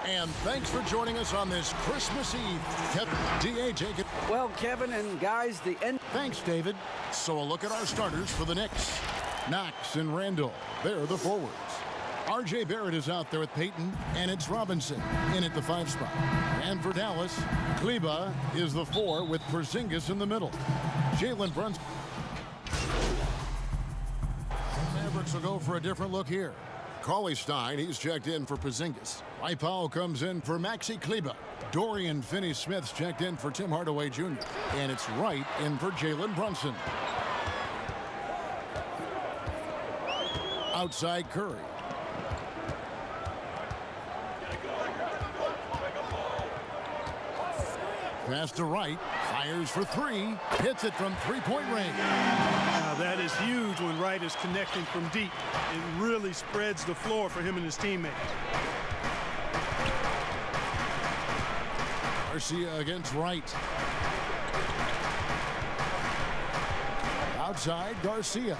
And thanks for joining us on this Christmas Eve. D.A. Jacob. Well, Kevin and guys, the end. Thanks, David. So a look at our starters for the Knicks. Knox and Randall, they're the forwards. R.J. Barrett is out there with Peyton, and it's Robinson in at the 5 spot. And for Dallas, Kleba is the 4 with Porzingis in the middle. Jalen Brunson. Mavericks will go for a different look here. Cauley Stein, he's checked in for Porzingis. Mike Powell comes in for Maxi Kleba. Dorian Finney-Smith's checked in for Tim Hardaway Jr. And it's Wright in for Jalen Brunson. Outside Curry. Pass to Wright. Fires for 3. Hits it from three-point range. Now that is huge when Wright is connecting from deep. It really spreads the floor for him and his teammates. Garcia against Wright. Outside Garcia.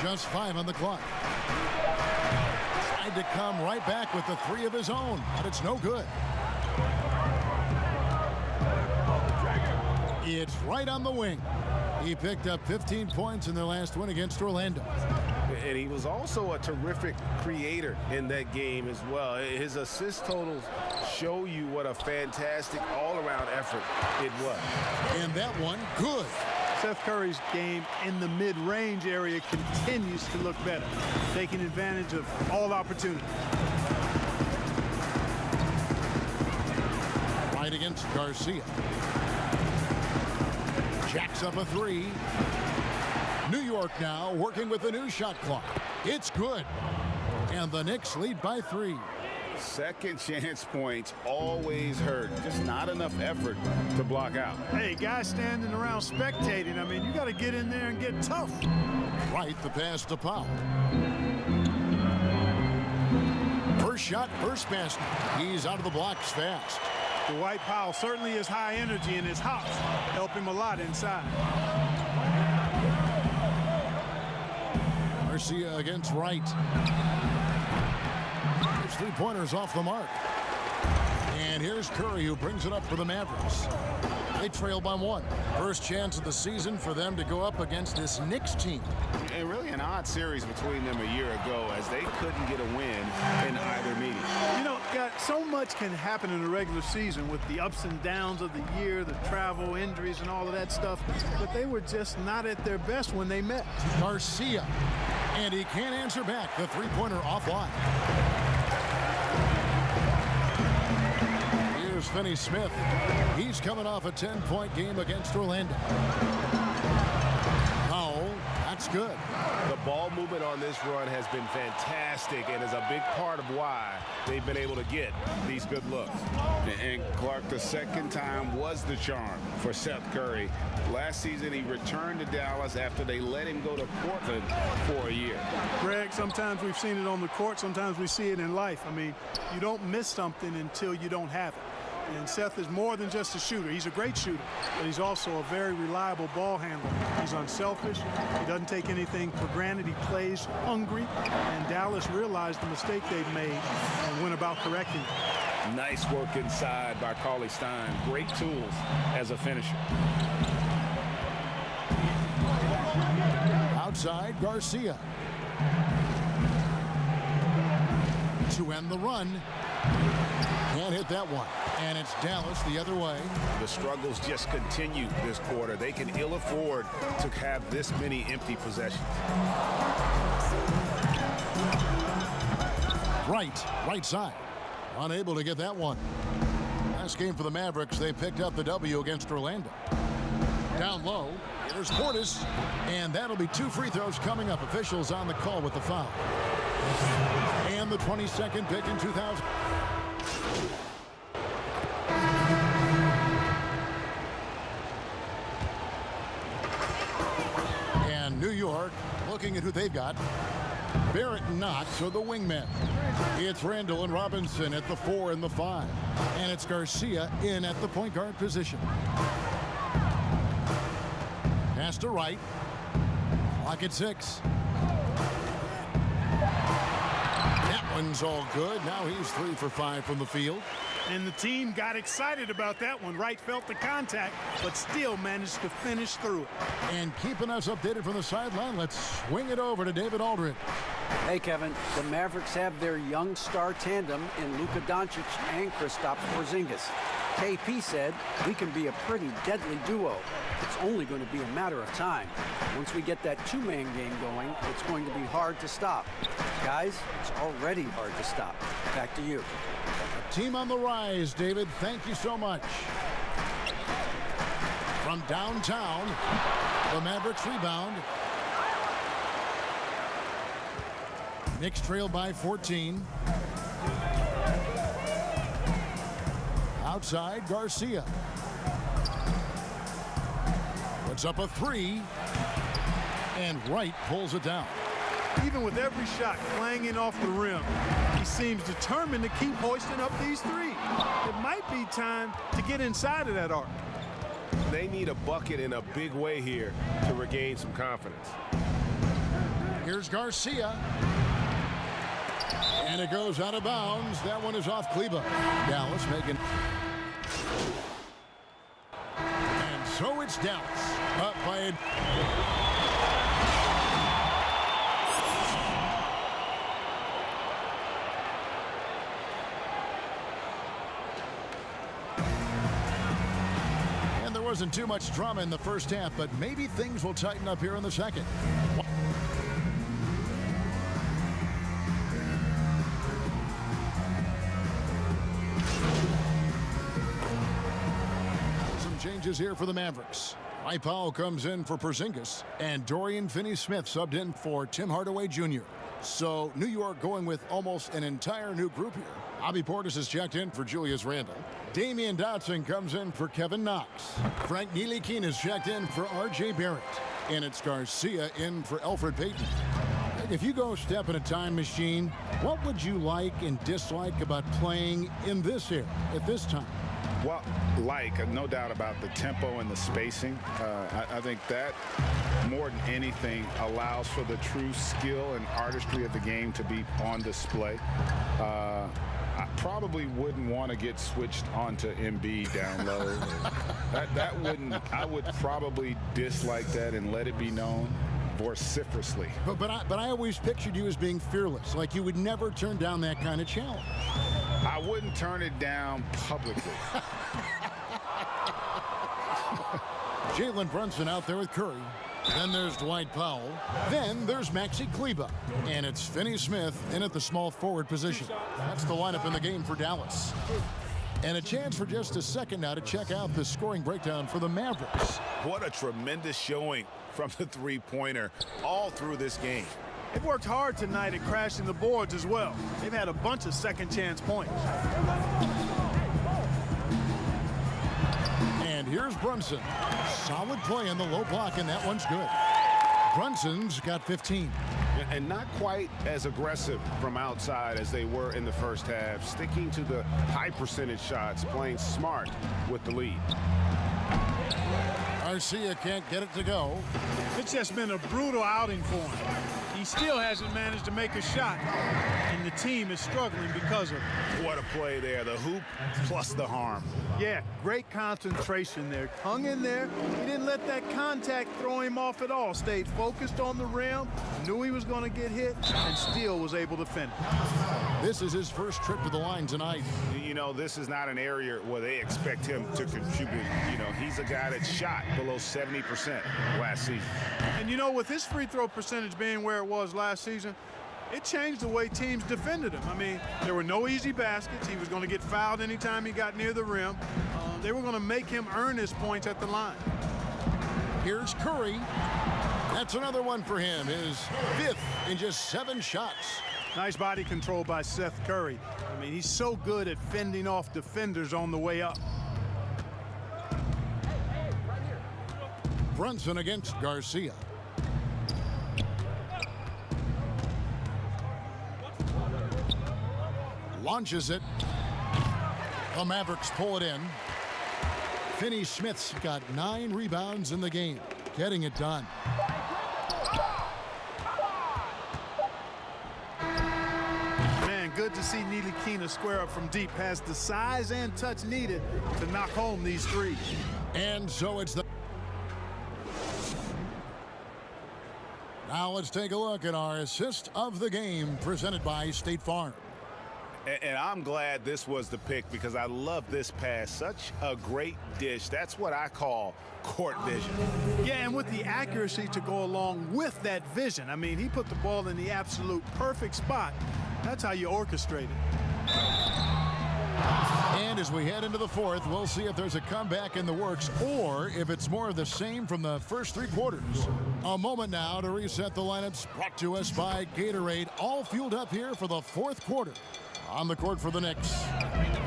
Just 5 on the clock. Tried to come right back with the 3 of his own, but it's no good. It's right on the wing. He picked up 15 points in their last win against Orlando. And he was also a terrific creator in that game as well. His assist totals show you what a fantastic all-around effort it was. And that one, good. Seth Curry's game in the mid-range area continues to look better, taking advantage of all opportunities. Right against Garcia. Jacks up a 3. New York now working with the new shot clock. It's good. And the Knicks lead by 3. Second chance points always hurt. Just not enough effort to block out. Hey, guys standing around spectating, I mean, you got to get in there and get tough. Right, the pass to Powell. First shot, first basket. He's out of the blocks fast. Dwight Powell certainly is high energy, and his hops help him a lot inside. Garcia against Wright. His 3-pointers off the mark. And here's Curry, who brings it up for the Mavericks. They trail by 1. First chance of the season for them to go up against this Knicks team. And really an odd series between them a year ago, as they couldn't get a win in either meeting. You know, God, so much can happen in the regular season with the ups and downs of the year, the travel, injuries, and all of that stuff. But they were just not at their best when they met. Garcia. And he can't answer back. The 3-pointer offline. Here's Finney-Smith. He's coming off a 10-point game against Orlando. Powell, that's good. The ball movement on this run has been fantastic and is a big part of why they've been able to get these good looks. And Clark, the second time was the charm for Seth Curry. Last season, he returned to Dallas after they let him go to Portland for a year. Greg, sometimes we've seen it on the court, sometimes we see it in life. I mean, you don't miss something until you don't have it. And Seth is more than just a shooter. He's a great shooter, but he's also a very reliable ball handler. He's unselfish. He doesn't take anything for granted. He plays hungry, and Dallas realized the mistake they've made and went about correcting it. Nice work inside by Cauley Stein. Great tools as a finisher. Outside, Garcia. To end the run. Can't hit that one. And it's Dallas the other way. The struggles just continue this quarter. They can ill afford to have this many empty possessions. Right side. Unable to get that one. Last game for the Mavericks, they picked up the W against Orlando. Down low, there's Portis, and that'll be 2 free throws coming up. Officials on the call with the foul. And the 22nd pick in 2000. And New York, looking at who they've got. Barrett and Knox are the wingmen. It's Randall and Robinson at the 4 and the 5. And it's Garcia in at the point guard position. Pass to Wright. Clock at 6. That one's all good. Now he's 3 for 5 from the field. And the team got excited about that one. Wright felt the contact, but still managed to finish through it. And keeping us updated from the sideline, let's swing it over to David Aldridge. Hey, Kevin, the Mavericks have their young star tandem in Luka Doncic and Kristaps Porzingis. KP said, we can be a pretty deadly duo. It's only going to be a matter of time. Once we get that two-man game going, it's going to be hard to stop. Guys, it's already hard to stop. Back to you. Team on the rise, David. Thank you so much. From downtown, the Mavericks rebound. Knicks trail by 14. Outside, Garcia. Puts up a 3. And Wright pulls it down. Even with every shot clanging off the rim, he seems determined to keep hoisting up these threes. It might be time to get inside of that arc. They need a bucket in a big way here to regain some confidence. Here's Garcia. And it goes out of bounds. That one is off Kleba. Dallas making... And so it's Dallas. Up by a... And there wasn't too much drama in the first half, but maybe things will tighten up here in the second. Changes here for the Mavericks. Mike Powell comes in for Porzingis, and Dorian Finney-Smith subbed in for Tim Hardaway Jr. So New York going with almost an entire new group here. Bobby Portis is checked in for Julius Randle. Damian Dotson comes in for Kevin Knox. Frank Ntilikina is checked in for R.J. Barrett. And it's Garcia in for Elfrid Payton. If you go step in a time machine, what would you like and dislike about playing in this era at this time? Well, no doubt about the tempo and the spacing. I think that more than anything allows for the true skill and artistry of the game to be on display. I probably wouldn't want to get switched onto Embiid down low. that wouldn't. I would probably dislike that and let it be known vociferously. But I always pictured you as being fearless, like you would never turn down that kind of challenge. I wouldn't turn it down publicly. Jalen Brunson out there with Curry. Then there's Dwight Powell. Then there's Maxi Kleba. And it's Finney-Smith in at the small forward position. That's the lineup in the game for Dallas. And a chance for just a second now to check out the scoring breakdown for the Mavericks. What a tremendous showing from the three-pointer all through this game. They've worked hard tonight at crashing the boards as well. They've had a bunch of second chance points. And here's Brunson. Solid play in the low block, and that one's good. Brunson's got 15. And not quite as aggressive from outside as they were in the first half, sticking to the high percentage shots, playing smart with the lead. Garcia can't get it to go. It's just been a brutal outing for him. He still hasn't managed to make a shot, and the team is struggling because of it. What a play there, the hoop plus the harm. Yeah, great concentration there. Hung in there. He didn't let that contact throw him off at all. Stayed focused on the rim, knew he was going to get hit, and still was able to finish. This is his first trip to the line tonight. You know, this is not an area where they expect him to contribute. You know, he's a guy that shot below 70% last season. And you know, with his free throw percentage being where it was last season, it changed the way teams defended him. I mean, there were no easy baskets. He was going to get fouled anytime he got near the rim. They were going to make him earn his points at the line. Here's Curry. That's another one for him. His 5th in just 7 shots. Nice body control by Seth Curry. I mean, he's so good at fending off defenders on the way up. Brunson against Garcia. Launches it. The Mavericks pull it in. Finney-Smith's got 9 rebounds in the game, getting it done. see Nilikina square up from deep. Has the size and touch needed to knock home these threes. And so it's the... Now let's take a look at our assist of the game presented by State Farm. And I'm glad this was the pick because I love this pass. Such a great dish. That's what I call court vision. Yeah, and with the accuracy to go along with that vision. I mean, he put the ball in the absolute perfect spot. That's how you orchestrate it. And as we head into the fourth, we'll see if there's a comeback in the works or if it's more of the same from the first three quarters. A moment now to reset the lineups, brought to us by Gatorade, all fueled up here for the fourth quarter. On the court for the Knicks,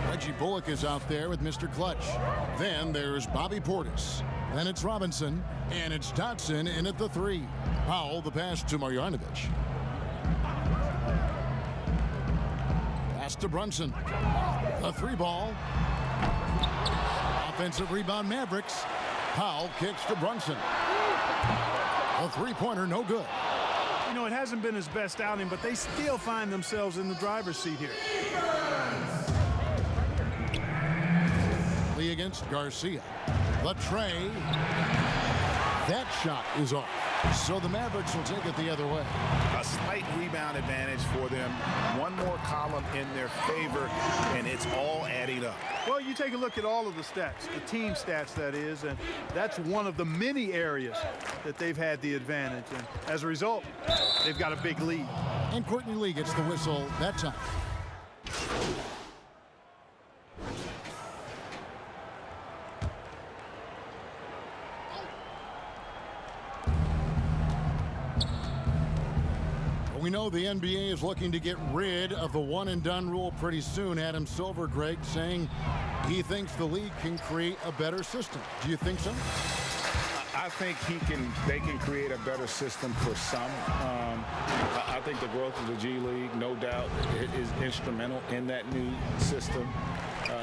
Reggie Bullock is out there with Mr. Clutch. Then there's Bobby Portis. Then it's Robinson, and it's Dotson in at the three. Powell, the pass to Marjanovic. Pass to Brunson. A three ball. Offensive rebound Mavericks. Powell kicks to Brunson. A three-pointer, no good. You know, it hasn't been his best outing, but they still find themselves in the driver's seat here. Lee against Garcia. The tray. That shot is off. So the Mavericks will take it the other way. A slight rebound advantage for them. One more column in their favor, and it's all adding up. Well, you take a look at all of the stats, the team stats, that is, and that's one of the many areas that they've had the advantage. And as a result, they've got a big lead. And Courtney Lee gets the whistle that time. We know the NBA is looking to get rid of the one-and-done rule pretty soon. Adam Silver, Greg, saying he thinks the league can create a better system. Do you think so? I think they can create a better system for some. I think the growth of the G League, no doubt, is instrumental in that new system.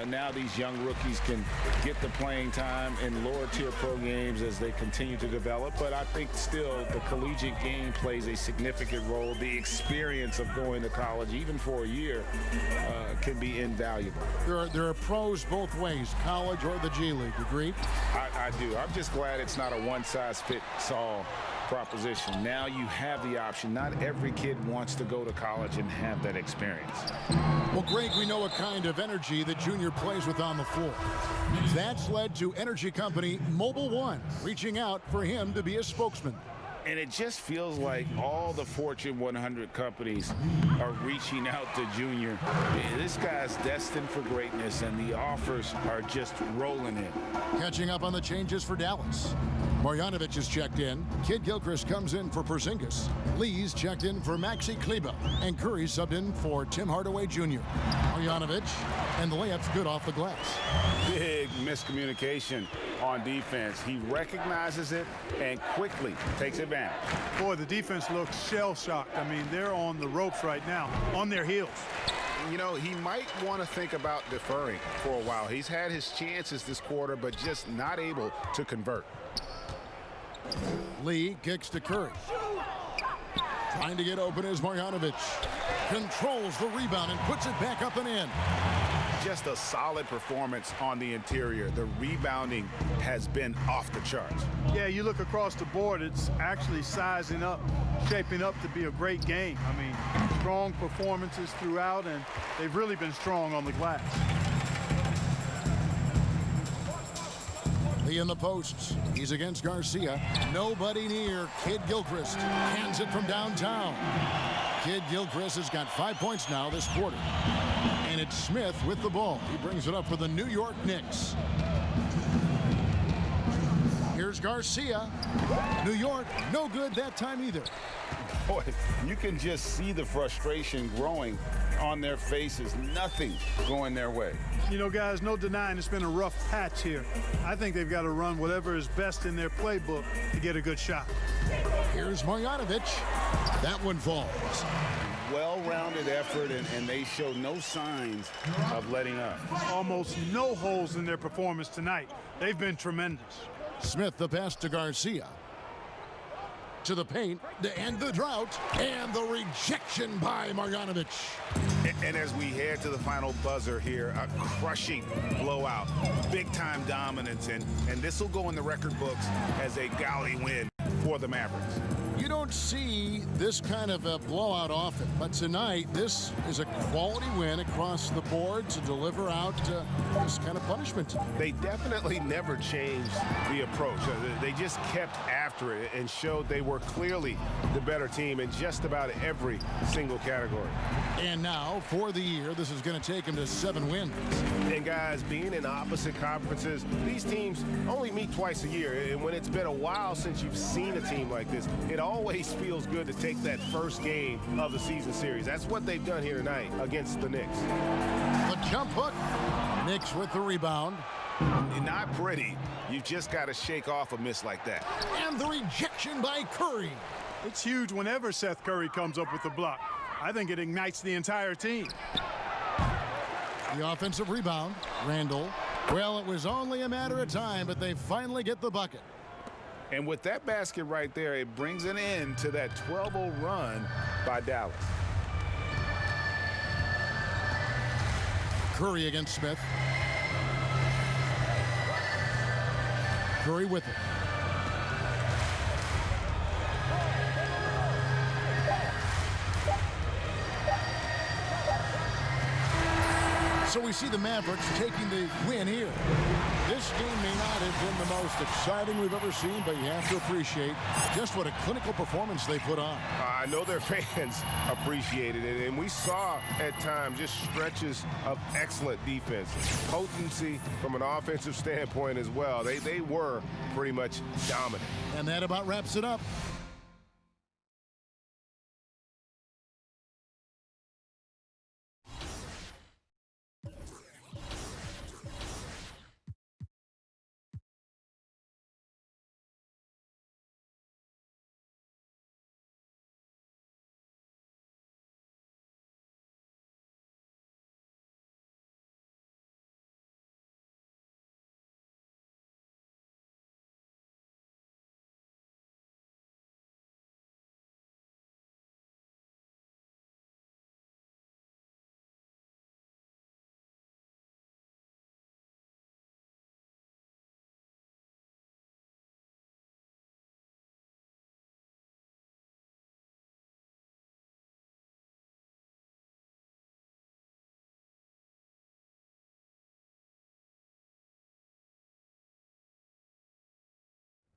Now these young rookies can get the playing time in lower tier pro games as they continue to develop. But I think still the collegiate game plays a significant role. The experience of going to college, even for a year, can be invaluable. There are pros both ways, college or the G League. Agreed? I do. I'm just glad it's not a one-size-fits-all proposition. Now you have the option. Not every kid wants to go to college and have that experience. Well, Greg, we know what kind of energy the junior plays with on the floor. That's led to energy company Mobile One reaching out for him to be a spokesman. And it just feels like all the Fortune 100 companies are reaching out to Junior. This guy's destined for greatness, and the offers are just rolling in. Catching up on the changes for Dallas. Marjanovic is checked in. Kid Gilchrist comes in for Porzingis. Lee's checked in for Maxi Kleber. And Curry subbed in for Tim Hardaway Jr. Marjanovic, and the layup's good off the glass. Big miscommunication on defense. He recognizes it and quickly takes advantage. Boy, the defense looks shell-shocked. I mean, they're on the ropes right now, on their heels. You know, he might want to think about deferring for a while. He's had his chances this quarter, but just not able to convert. Lee kicks to Curry. Trying to get open is Marjanovic. Controls the rebound and puts it back up and in. Just a solid performance on the interior. The rebounding has been off the charts. Yeah, you look across the board, it's actually sizing up, shaping up to be a great game. I mean, strong performances throughout, and they've really been strong on the glass. Lee in the posts. He's against Garcia. Nobody near. Kid Gilchrist hands it from downtown. Kid Gilchrist has got 5 points now this quarter. And it's Smith with the ball. He brings it up for the New York Knicks. Here's Garcia. New York, no good that time either. Boy, you can just see the frustration growing on their faces. Nothing going their way. You know, guys, no denying it's been a rough patch here. I think they've got to run whatever is best in their playbook to get a good shot. Here's Marjanovic. That one falls. Well-rounded effort, and they show no signs of letting up. Almost no holes in their performance tonight. They've been tremendous. Smith the pass to Garcia. to the paint to end the drought, and the rejection by Marjanovic. And as we head to the final buzzer here, a crushing blowout, big-time dominance, and this will go in the record books as a gaudy win for the Mavericks. You don't see this kind of a blowout often, but tonight this is a quality win across the board to deliver out this kind of punishment. They definitely never changed the approach. They just kept after it and showed they were clearly the better team in just about every single category. And now, for the year, this is going to take them to 7 wins. And guys, being in opposite conferences, these teams only meet twice a year. And when it's been a while since you've seen a team like this, it always feels good to take that first game of the season series. That's what they've done here tonight against the Knicks. The jump hook. Knicks with the rebound. Not pretty. You've just got to shake off a miss like that. And the rejection by Curry. It's huge whenever Seth Curry comes up with the block. I think it ignites the entire team. The offensive rebound. Randall. Well, it was only a matter of time, but they finally get the bucket. And with that basket right there, it brings an end to that 12-0 run by Dallas. Curry against Smith. Curry with it. So we see the Mavericks taking the win here. This game may not have been the most exciting we've ever seen, but you have to appreciate just what a clinical performance they put on. I know their fans appreciated it, and we saw at times just stretches of excellent defense. Potency from an offensive standpoint as well. They were pretty much dominant. And that about wraps it up.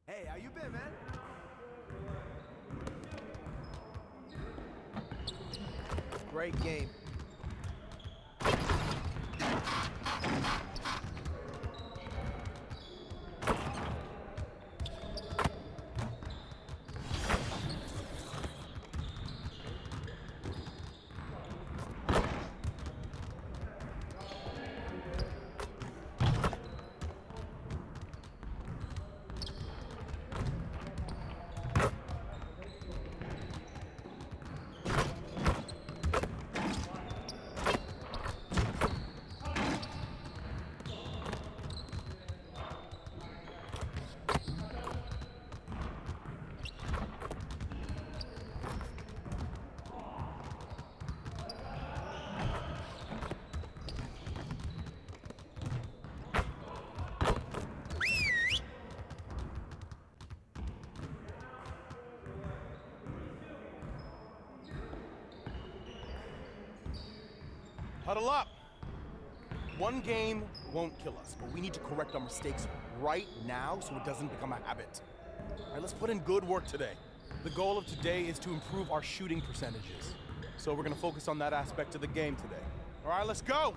Hey, how you been, man? Great game. Huddle up. One game won't kill us, but we need to correct our mistakes right now so it doesn't become a habit. All right, let's put in good work today. The goal of today is to improve our shooting percentages. So we're gonna focus on that aspect of the game today. All right, let's go.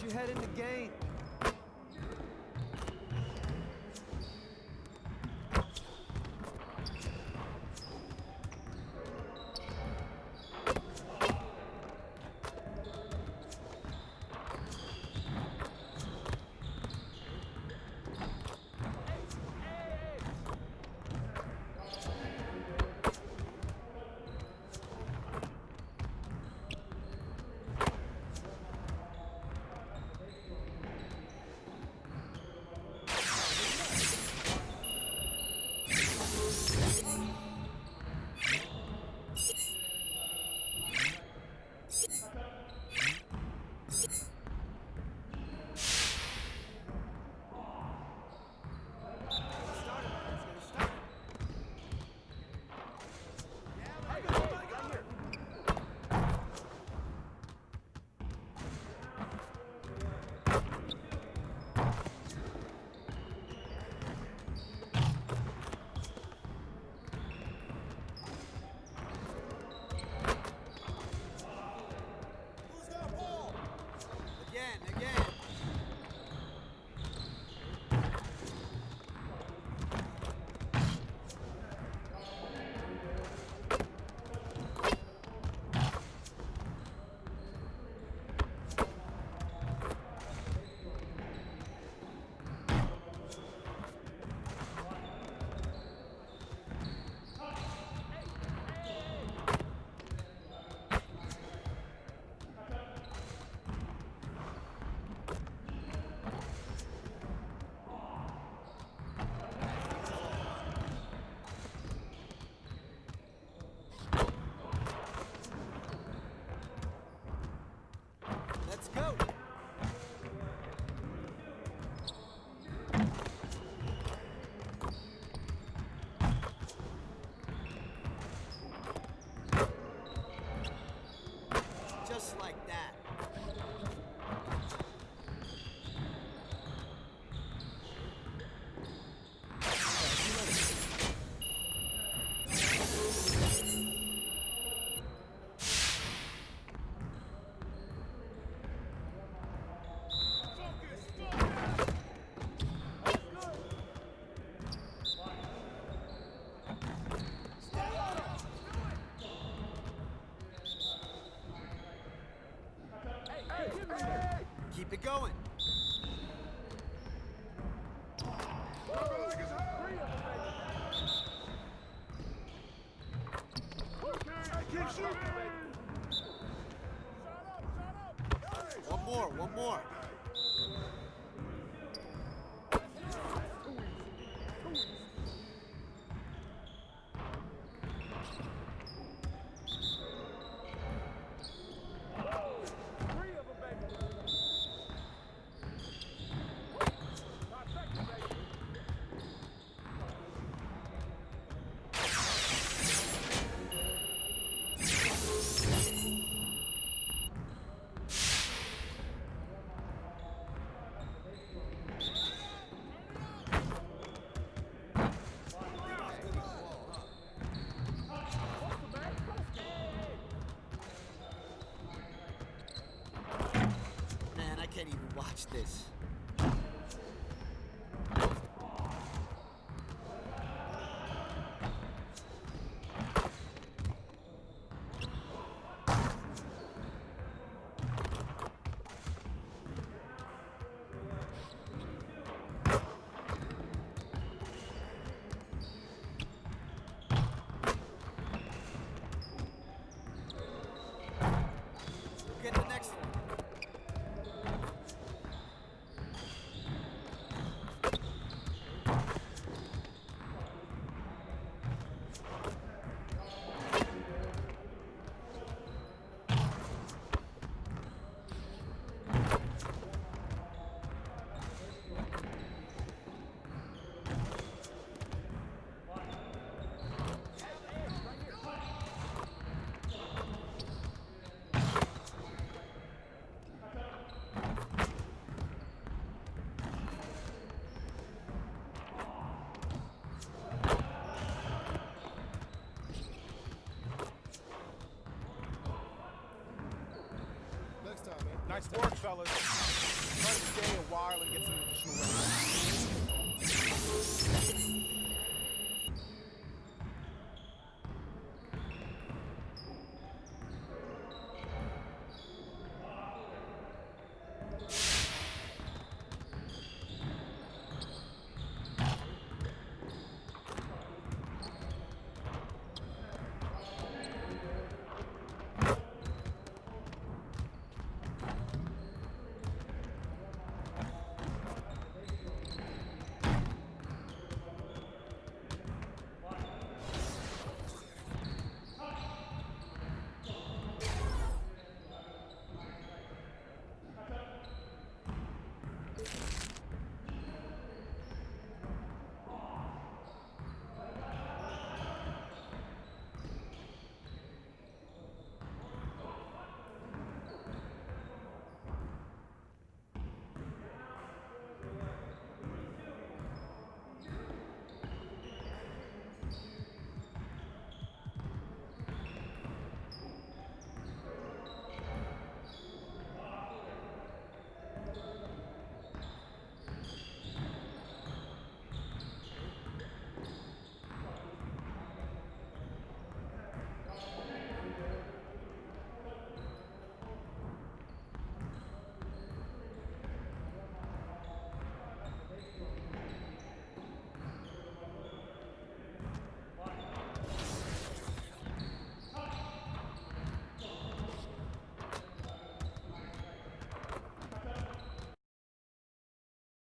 your head in the game. Again. Let's go. Just like that. Keep it going. One more. Man, I can't even watch this. Get the next one. Nice work, fellas. Try to stay a while and get some additional rest.